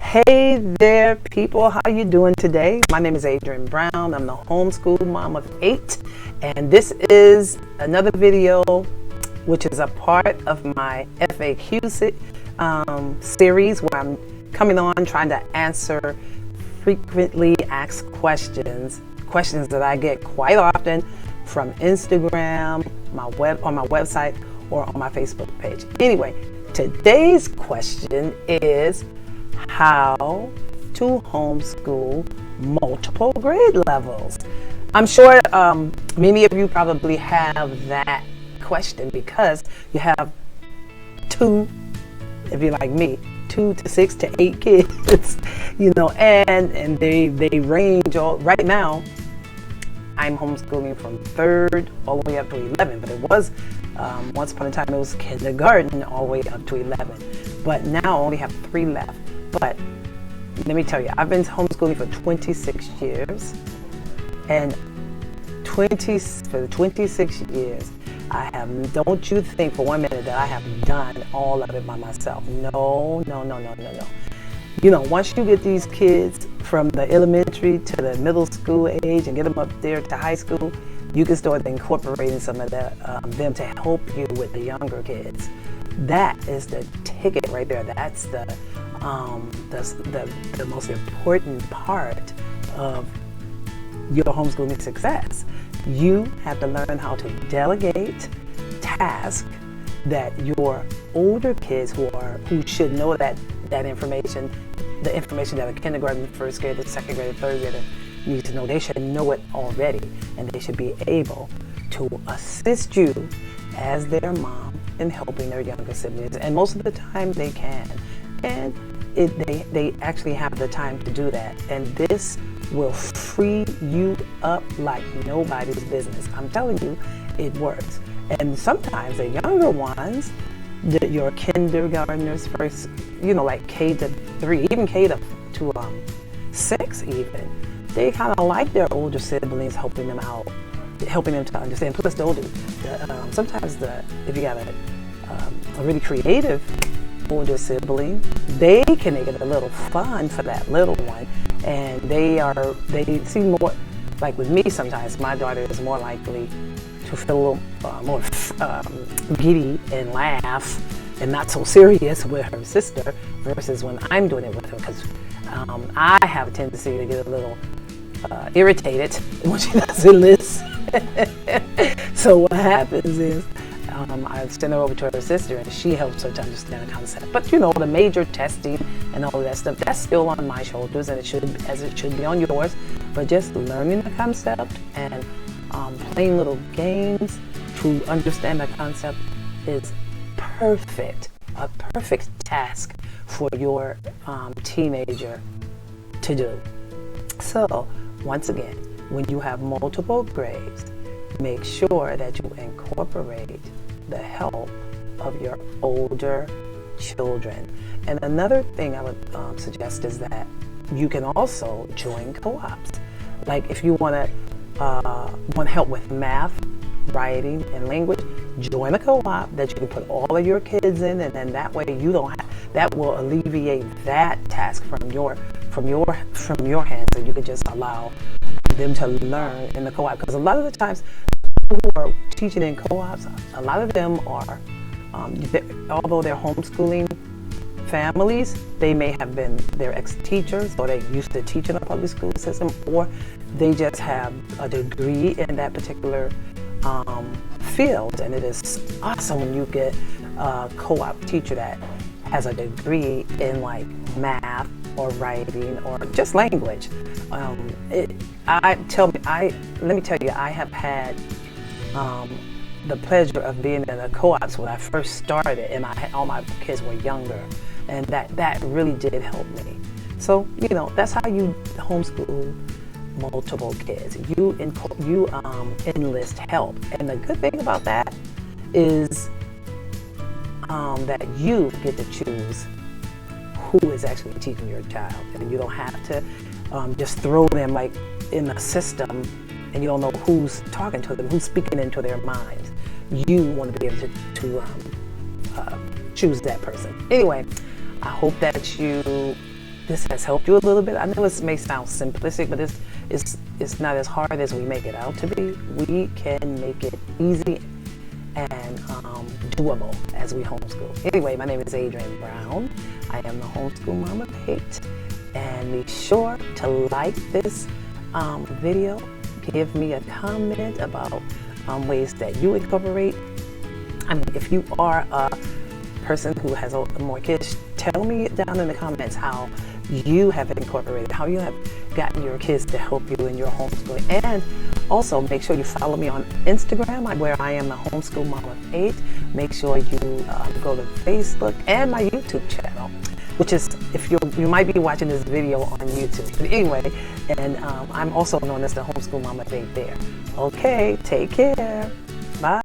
Hey there, people. How you doing today? My name is Adrienne Brown. I'm the homeschool mom of 8, and this is another video which is a part of my FAQ series where I'm coming on trying to answer frequently asked questions that I get quite often from Instagram, on my website, or on my Facebook page. Anyway, today's question is how to homeschool multiple grade levels. I'm sure many of you probably have that question because you have if you're like me, 2 to 6 to 8 kids, and they range all. Right now, I'm homeschooling from 3rd all the way up to 11, but it was once upon a time it was kindergarten all the way up to 11, but now I only have 3 left. But let me tell you, I've been homeschooling for 26 years, and for the 26 years, don't you think for 1 minute that I have done all of it by myself. No. Once you get these kids from the elementary to the middle school age and get them up there to high school, you can start incorporating some of them to help you with the younger kids. That is the ticket right there. That's the most important part of your homeschooling success. You have to learn how to delegate tasks that your older kids who should know that information, the information that a kindergarten, first grader, second grader, third grader needs to know. They should know it already, and they should be able to assist you as their mom in helping their younger siblings. And most of the time they can. And they actually have the time to do that. And this will free you up like nobody's business. I'm telling you, it works. And sometimes the younger ones, your kindergartners, first, like K to 3, even K to 6 even, they kind of like their older siblings helping them out, helping them to understand. Plus, sometimes if you got a really creative older sibling, they can make it a little fun for that little one, and they seem more like, with me sometimes my daughter is more likely to feel a little more giddy and laugh and not so serious with her sister versus when I'm doing it with her, because I have a tendency to get a little irritated when she doesn't listen. So what happens is I send her over to her sister, and she helps her to understand the concept. But the major testing and all of that stuff, that's still on my shoulders, and it should be on yours. But just learning the concept and playing little games to understand the concept is a perfect task for your teenager to do. So once again, when you have multiple grades, make sure that you incorporate the help of your older children. And another thing I would suggest is that you can also join co-ops. Like if you want help with math, writing, and language, join a co-op that you can put all of your kids in, and then that way that will alleviate that task from your hands, and you can just allow them to learn in the co-op. Because a lot of the times who are teaching in co-ops, a lot of them are, although they're homeschooling families, they may have been their ex-teachers, or they used to teach in a public school system, or they just have a degree in that particular field. And it is awesome when you get a co-op teacher that has a degree in like math or writing or just language. Let me tell you, I have had the pleasure of being in the co-ops when I first started, and all my kids were younger, and that really did help me. So that's how you homeschool multiple kids. You enlist help, and the good thing about that is that you get to choose who is actually teaching your child, and you don't have to just throw them like in a system, and you don't know who's talking to them, who's speaking into their minds. You want to be able to choose that person. Anyway, I hope that you this has helped you a little bit. I know it may sound simplistic, but it's not as hard as we make it out to be. We can make it easy and doable as we homeschool. Anyway, my name is Adrienne Brown. I am the Homeschool Mama Pate. And be sure to like this video. Give me a comment about ways that you incorporate. I mean, if you are a person who has more kids, tell me down in the comments how you have incorporated, how you have gotten your kids to help you in your homeschooling. And also make sure you follow me on Instagram, where I am the Homeschool Mama Pate. Make sure you go to Facebook and my YouTube channel, which is, if you might be watching this video on YouTube. But anyway, and I'm also known as the Homeschool Mama Pate there. Okay, take care.